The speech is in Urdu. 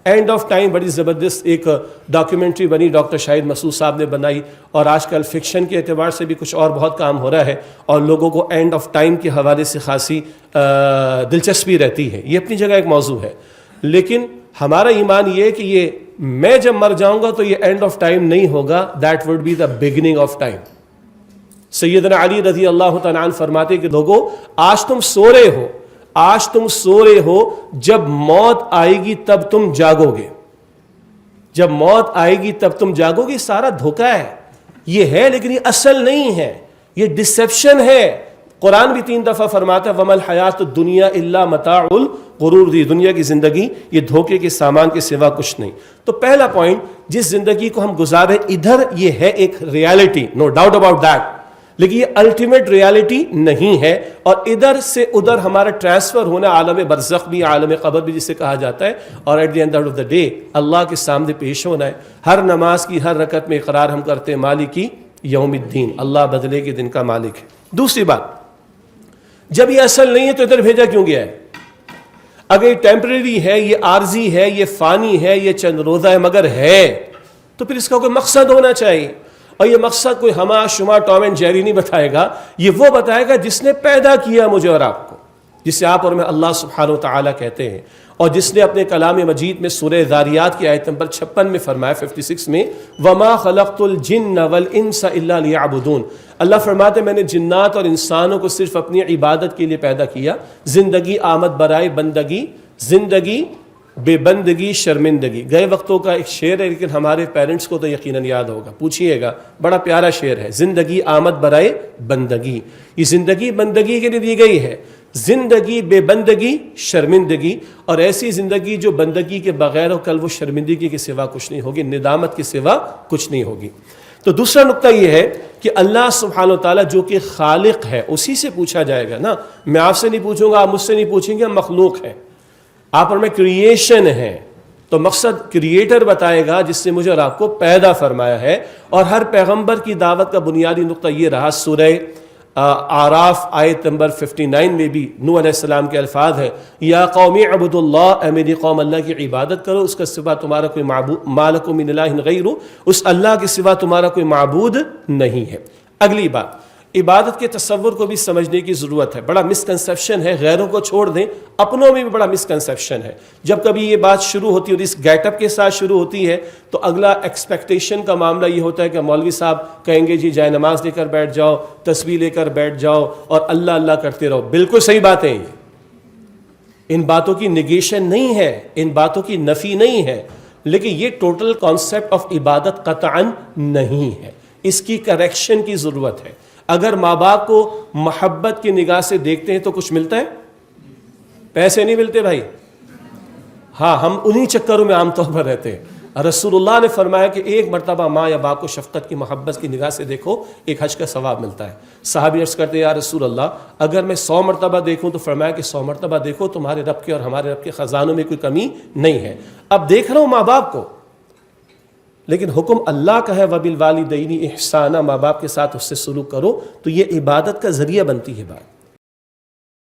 اینڈ آف ٹائم بڑی زبردست ایک ڈاکیومنٹری بنی، ڈاکٹر شاہد مسعود صاحب نے بنائی، اور آج کل فکشن کے اعتبار سے بھی کچھ اور بہت کام ہو رہا ہے، اور لوگوں کو اینڈ آف ٹائم کے حوالے سے خاصی دلچسپی رہتی ہے. یہ اپنی جگہ ایک موضوع ہے، لیکن ہمارا ایمان یہ ہے کہ یہ میں جب مر جاؤں گا تو یہ اینڈ آف ٹائم نہیں ہوگا، that would be the beginning of time. سیدنا علی رضی اللہ تعالیٰ عنہ فرماتے کہ لوگوں آج تم سو رہے ہو، آج تم سو رہے ہو، جب موت آئے گی تب تم جاگو گے. جب موت آئے گی تب تم جاگو گے. سارا دھوکہ ہے، یہ ہے لیکن یہ اصل نہیں ہے، یہ ڈسیپشن ہے. قرآن بھی 3 دفعہ فرماتا ہے وَمَا الْحَيَاةُ الدُّنْيَا إِلَّا مَتَاعُ الْغُرُورِ، دی دنیا کی زندگی یہ دھوکے کے سامان کے سوا کچھ نہیں. تو پہلا پوائنٹ، جس زندگی کو ہم گزارے ادھر یہ ہے ایک reality, no doubt about that, لیکن یہ الٹیمیٹ ریالٹی نہیں ہے. اور ادھر سے ادھر ہمارا ٹرانسفر ہونا، عالم برزخ بھی، عالم قبر بھی جسے کہا جاتا ہے، اور at the end of the day اللہ کے سامنے پیش ہونا ہے. ہر نماز کی ہر رکعت میں اقرار ہم کرتے ہیں مالکی یوم الدین، اللہ بدلے کے دن کا مالک ہے. دوسری بات، جب یہ اصل نہیں ہے تو ادھر بھیجا کیوں گیا ہے؟ اگر یہ ٹیمپریری ہے، یہ عارضی ہے، یہ فانی ہے، یہ چند روزہ ہے، مگر ہے تو پھر اس کا کوئی مقصد ہونا چاہیے. اور یہ مقصد کوئی ہما شما ٹام اینڈ جیری نہیں بتائے گا، یہ وہ بتائے گا جس نے پیدا کیا مجھے اور آپ کو، جسے آپ اور میں اللہ سبحانہ و تعالیٰ کہتے ہیں، اور جس نے اپنے کلام مجید میں سورہ ذاریات کی آیت نمبر 56 میں فرمایا، 56 میں وَمَا خَلَقْتُ الْجِنَّ وَالْإِنسَ إِلَّا لِيَعْبُدُونَ. اللہ فرماتے میں نے جنات اور انسانوں کو صرف اپنی عبادت کے لیے پیدا کیا. زندگی آمد برائے بندگی، زندگی بے بندگی شرمندگی. گئے وقتوں کا ایک شعر ہے لیکن ہمارے پیرنٹس کو تو یقیناً یاد ہوگا، پوچھئے گا، بڑا پیارا شعر ہے. زندگی آمد برائے بندگی، یہ زندگی بندگی کے لیے دی گئی ہے. زندگی بے بندگی شرمندگی، اور ایسی زندگی جو بندگی کے بغیر ہو، کل وہ شرمندگی کے سوا کچھ نہیں ہوگی، ندامت کے سوا کچھ نہیں ہوگی. تو دوسرا نقطہ یہ ہے کہ اللہ سبحانہ و تعالیٰ جو کہ خالق ہے اسی سے پوچھا جائے گا نا. میں آپ سے نہیں پوچھوں گا، آپ مجھ سے نہیں پوچھیں گے، ہم مخلوق ہیں، آپ اور میں کریشن ہیں. تو مقصد کریٹر بتائے گا جس نے مجھے اور آپ کو پیدا فرمایا ہے. اور ہر پیغمبر کی دعوت کا بنیادی نقطہ یہ رہا. سورہ اعراف آیت نمبر 59 میں بھی نوح علیہ السلام کے الفاظ ہے، یا قوم اعبدوا اللہ، اے میری قوم اللہ کی عبادت کرو، اس کے سوا تمہارا کوئی معبود، ما لکم من الہ غیرہ، اس اللہ کے سوا تمہارا کوئی معبود نہیں ہے. اگلی بات، عبادت کے تصور کو بھی سمجھنے کی ضرورت ہے. بڑا مسکنسیپشن ہے، غیروں کو چھوڑ دیں، اپنوں میں بھی بڑا مسکنسیپشن ہے. جب کبھی یہ بات شروع ہوتی ہے اور اس گیٹ اپ کے ساتھ شروع ہوتی ہے تو اگلا ایکسپیکٹیشن کا معاملہ یہ ہوتا ہے کہ مولوی صاحب کہیں گے جی جائے نماز لے کر بیٹھ جاؤ، تسبیح لے کر بیٹھ جاؤ اور اللہ اللہ کرتے رہو. بالکل صحیح باتیں ہیں، ان باتوں کی نگیشن نہیں ہے، ان باتوں کی نفی نہیں ہے، لیکن یہ ٹوٹل کانسیپٹ آف عبادت قطعاً نہیں ہے. اس کی کریکشن کی ضرورت ہے. اگر ماں باپ کو محبت کی نگاہ سے دیکھتے ہیں تو کچھ ملتا ہے؟ پیسے نہیں ملتے بھائی. ہاں، ہم انہی چکروں میں عام طور پر رہتے ہیں. رسول اللہ نے فرمایا کہ ایک مرتبہ ماں یا باپ کو شفقت کی محبت کی نگاہ سے دیکھو، ایک حج کا ثواب ملتا ہے. صحابی عرض کرتے یا رسول اللہ اگر میں 100 مرتبہ دیکھوں تو فرمایا کہ 100 مرتبہ دیکھو، تمہارے رب کے اور ہمارے رب کے خزانوں میں کوئی کمی نہیں ہے. اب دیکھ رہا ہوں ماں باپ کو، لیکن حکم اللہ کا ہے وَبِالْوَالِدَيْنِ إِحْسَانًا، ماں باپ کے ساتھ اس سے سلوک کرو. تو یہ عبادت کا ذریعہ بنتی ہے بات.